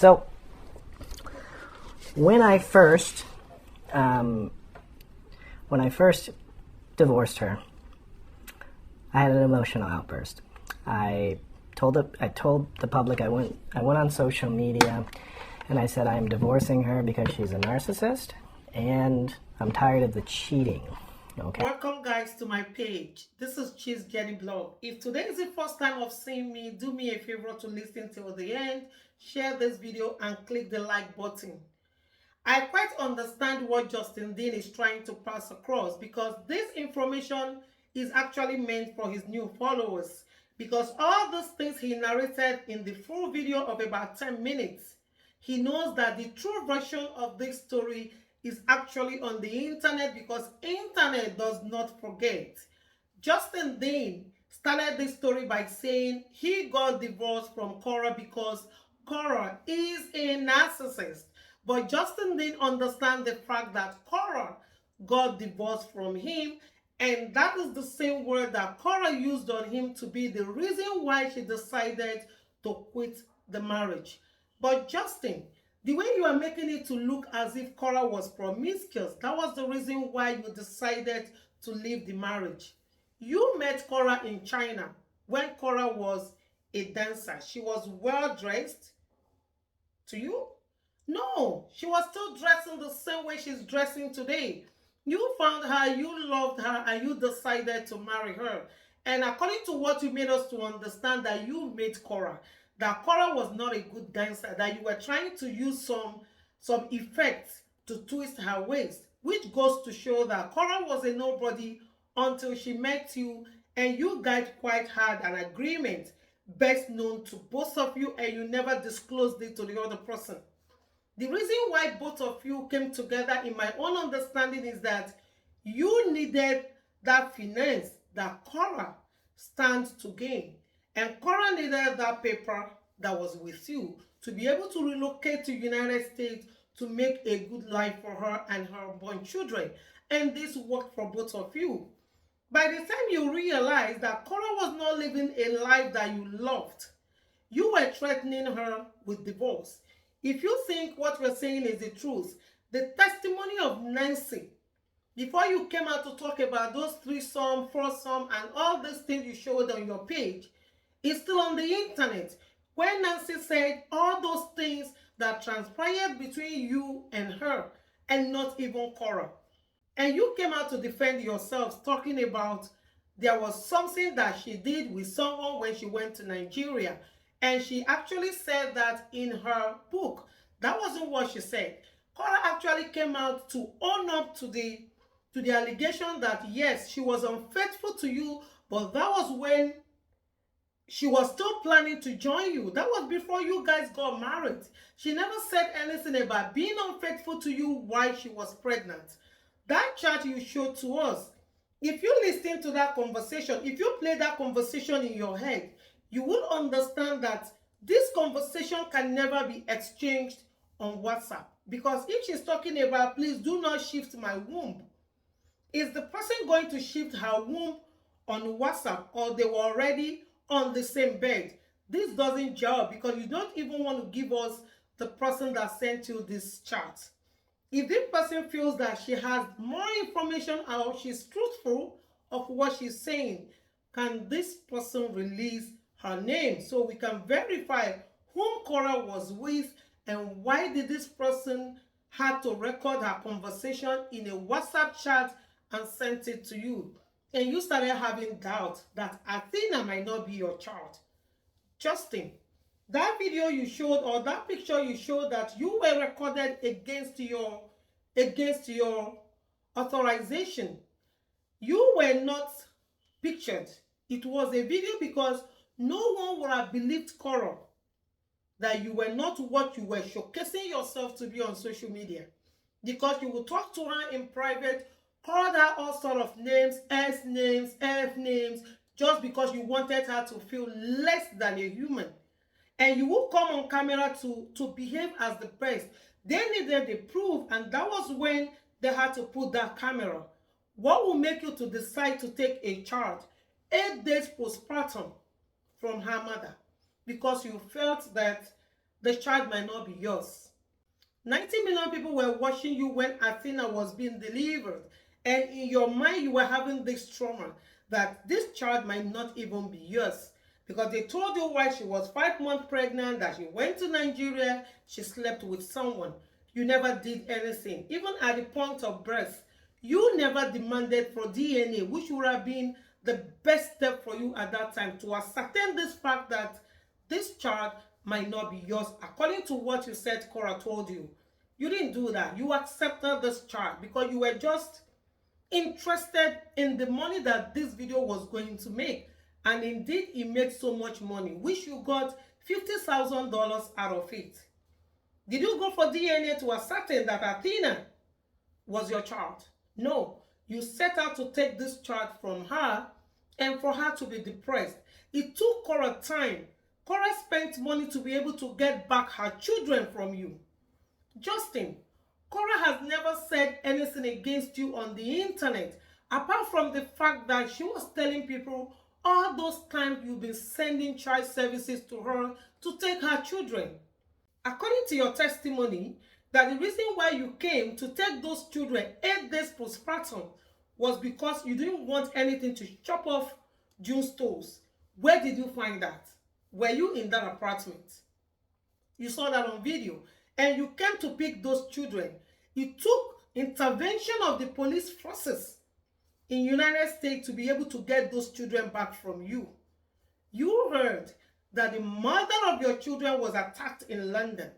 So when I first divorced her, I had an emotional outburst. I told the public, I went on social media and I said I'm divorcing her because she's a narcissist and I'm tired of the cheating. Okay. Welcome guys to my page. This is Cheese Jenny Blog. If today is the first time of seeing me, do me a favor to listen till the end, share this video and click the like button. I quite understand what Justin Dean is trying to pass across because this information is actually meant for his new followers, because all those things he narrated in the full video of about 10 minutes, he knows that the true version of this story is actually on the internet, because internet does not forget. Justin Dean started this story by saying he got divorced from Korra because Korra is a narcissist. But Justin didn't understand the fact that Korra got divorced from him, and that is the same word that Korra used on him to be the reason why she decided to quit the marriage. But Justin, the way you are making it to look as if Korra was promiscuous, that was the reason why you decided to leave the marriage. You met Korra in China when Korra was a dancer. She was well dressed to you. No, she was still dressing the same way she's dressing today. You found her, you loved her, and you decided to marry her. And according to what you made us to understand, that you made Korra, that Korra was not a good dancer, that you were trying to use some effects to twist her waist, which goes to show that Korra was a nobody until she met you, and you guys quite had an agreement best known to both of you, and you never disclosed it to the other person. The reason why both of you came together, in my own understanding, is that you needed that finance that Korra stands to gain. And Korra needed that paper that was with you to be able to relocate to the United States to make a good life for her and her born children. And this worked for both of you. By the time you realized that Korra was not living a life that you loved, you were threatening her with divorce. If you think what we're saying is the truth, the testimony of Nancy, before you came out to talk about those threesome, foursome, and all these things you showed on your page, is still on the internet, where Nancy said all those things that transpired between you and her, and not even Korra. And you came out to defend yourselves, talking about there was something that she did with someone when she went to Nigeria. And she actually said that in her book. That wasn't what she said. Korra actually came out to own up to the allegation that yes, she was unfaithful to you, but that was when she was still planning to join you. That was before you guys got married. She never said anything about being unfaithful to you while she was pregnant. That chart you showed to us, if you listen to that conversation, if you play that conversation in your head, you will understand that this conversation can never be exchanged on WhatsApp. Because if she's talking about, please do not shift my womb, is the person going to shift her womb on WhatsApp, or they were already on the same bed? This doesn't gel, because you don't even want to give us the person that sent you this chart. If this person feels that she has more information or she's truthful of what she's saying, can this person release her name so we can verify whom Korra was with, and why did this person have to record her conversation in a WhatsApp chat and sent it to you? And you started having doubt that Athena might not be your child. Justin, that video you showed, or that picture you showed, that you were recorded against your authorization. You were not pictured. It was a video, because no one would have believed Korra that you were not what you were showcasing yourself to be on social media, because you would talk to her in private, call her all sort of names, S names, F names, just because you wanted her to feel less than a human. And you will come on camera to behave as the best. They needed the proof, and that was when they had to put that camera. What will make you to decide to take a child 8 days postpartum from her mother? Because you felt that the child might not be yours. 90 million people were watching you when Athena was being delivered. And in your mind, you were having this trauma that this child might not even be yours. Because they told you while she was 5 months pregnant that she went to Nigeria, she slept with someone. You never did anything. Even at the point of birth, you never demanded for DNA, which would have been the best step for you at that time to ascertain this fact that this child might not be yours. According to what you said, Korra told you, you didn't do that. You accepted this child because you were just interested in the money that this video was going to make. And indeed, it made so much money, which you got $50,000 out of it. Did you go for DNA to ascertain that Athena was your child? No. You set out to take this child from her and for her to be depressed. It took Korra time. Korra spent money to be able to get back her children from you. Justin, Korra has never said anything against you on the internet, apart from the fact that she was telling people all those times you've been sending child services to her to take her children. According to your testimony, that the reason why you came to take those children 8 days postpartum was because you didn't want anything to chop off June's toes. Where did you find that? Were you in that apartment? You saw that on video. And you came to pick those children. It took intervention of the police forces in United States to be able to get those children back from you. You heard that the mother of your children was attacked in London.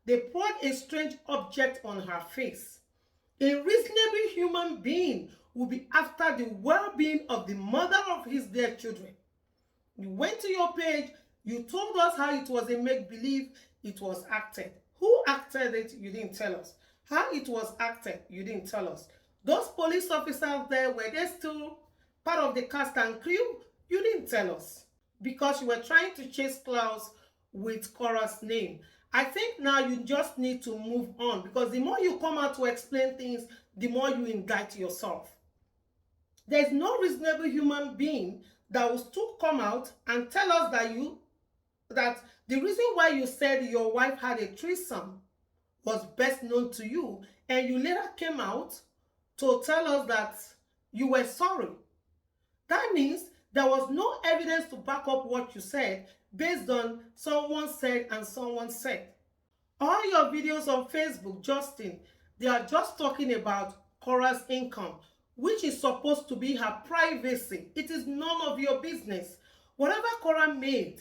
They poured a strange object on her face. A reasonable human being will be after the well-being of the mother of his dead children. You went to your page, you told us how it was a make-believe, it was acted. Who acted it? You didn't tell us. How it was acted? You didn't tell us. Those police officers there, were they still part of the cast and crew? You didn't tell us. Because you were trying to chase clouds with Korra's name. I think now you just need to move on, because the more you come out to explain things, the more you indict yourself. There's no reasonable human being that will still come out and tell us that the reason why you said your wife had a threesome was best known to you, and you later came out to tell us that you were sorry. That means there was no evidence to back up what you said based on someone said and someone said. All your videos on Facebook, Justin, they are just talking about Korra's income, which is supposed to be her privacy. It is none of your business. Whatever Korra made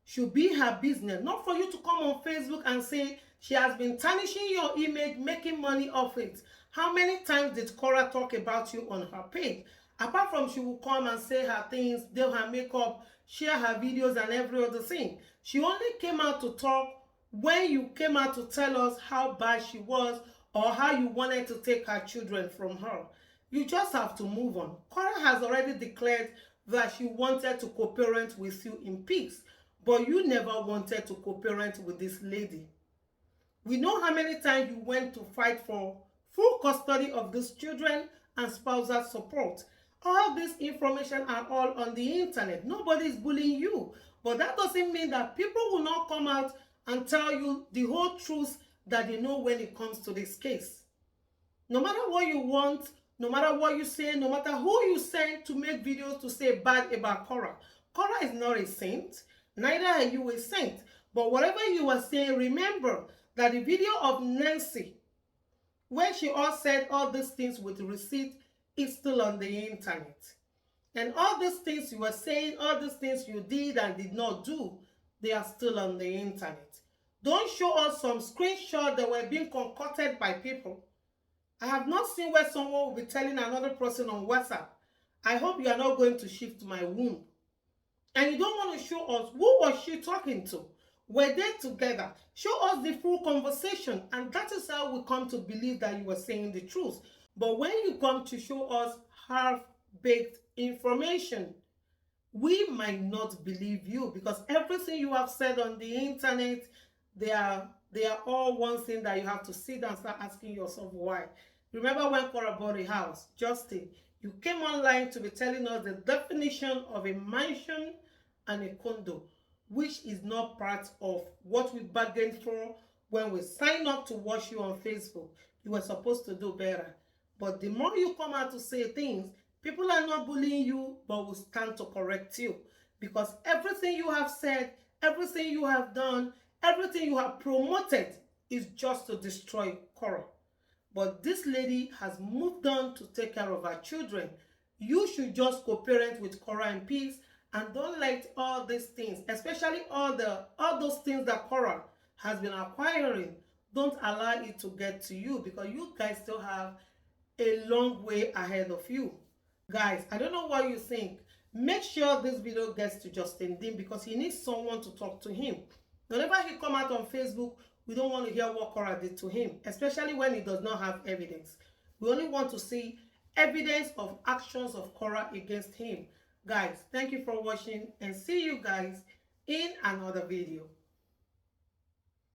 should be her business, not for you to come on Facebook and say she has been tarnishing your image, making money off it. How many times did Korra talk about you on her page? Apart from she will come and say her things, do her makeup, share her videos and every other thing. She only came out to talk when you came out to tell us how bad she was or how you wanted to take her children from her. You just have to move on. Korra has already declared that she wanted to co-parent with you in peace, but you never wanted to co-parent with this lady. We know how many times you went to fight for full custody of these children and spousal support. All this information are all on the internet. Nobody is bullying you. But that doesn't mean that people will not come out and tell you the whole truth that they know when it comes to this case. No matter what you want, no matter what you say, no matter who you send to make videos to say bad about Korra. Korra is not a saint. Neither are you a saint. But whatever you are saying, remember that the video of Nancy, where she all said all these things with receipt, is still on the internet. And all these things you were saying, all these things you did and did not do, they are still on the internet. Don't show us some screenshots that were being concocted by people. I have not seen where someone will be telling another person on WhatsApp, I hope you are not going to shift my womb. And you don't want to show us who was she talking to. Were they together? Show us the full conversation, and that is how we come to believe that you were saying the truth. But when you come to show us half-baked information, we might not believe you, because everything you have said on the internet, they are all one thing that you have to sit and start asking yourself why. Remember when Korra bought a house, Justin, you came online to be telling us the definition of a mansion and a condo. which is not part of what we bargained for when we signed up to watch you on Facebook. You were supposed to do better. But the more you come out to say things, people are not bullying you, but will stand to correct you. Because everything you have said, everything you have done, everything you have promoted is just to destroy Korra. But this lady has moved on to take care of her children. You should just co-parent with Korra in peace and don't let all these things, especially all those things that Korra has been acquiring, don't allow it to get to you, because you guys still have a long way ahead of you. Guys, I don't know what you think. Make sure this video gets to Justin Dean, because he needs someone to talk to him. Whenever he come out on Facebook, we don't want to hear what Korra did to him, especially when he does not have evidence. We only want to see evidence of actions of Korra against him. Guys, thank you for watching, and see you guys in another video.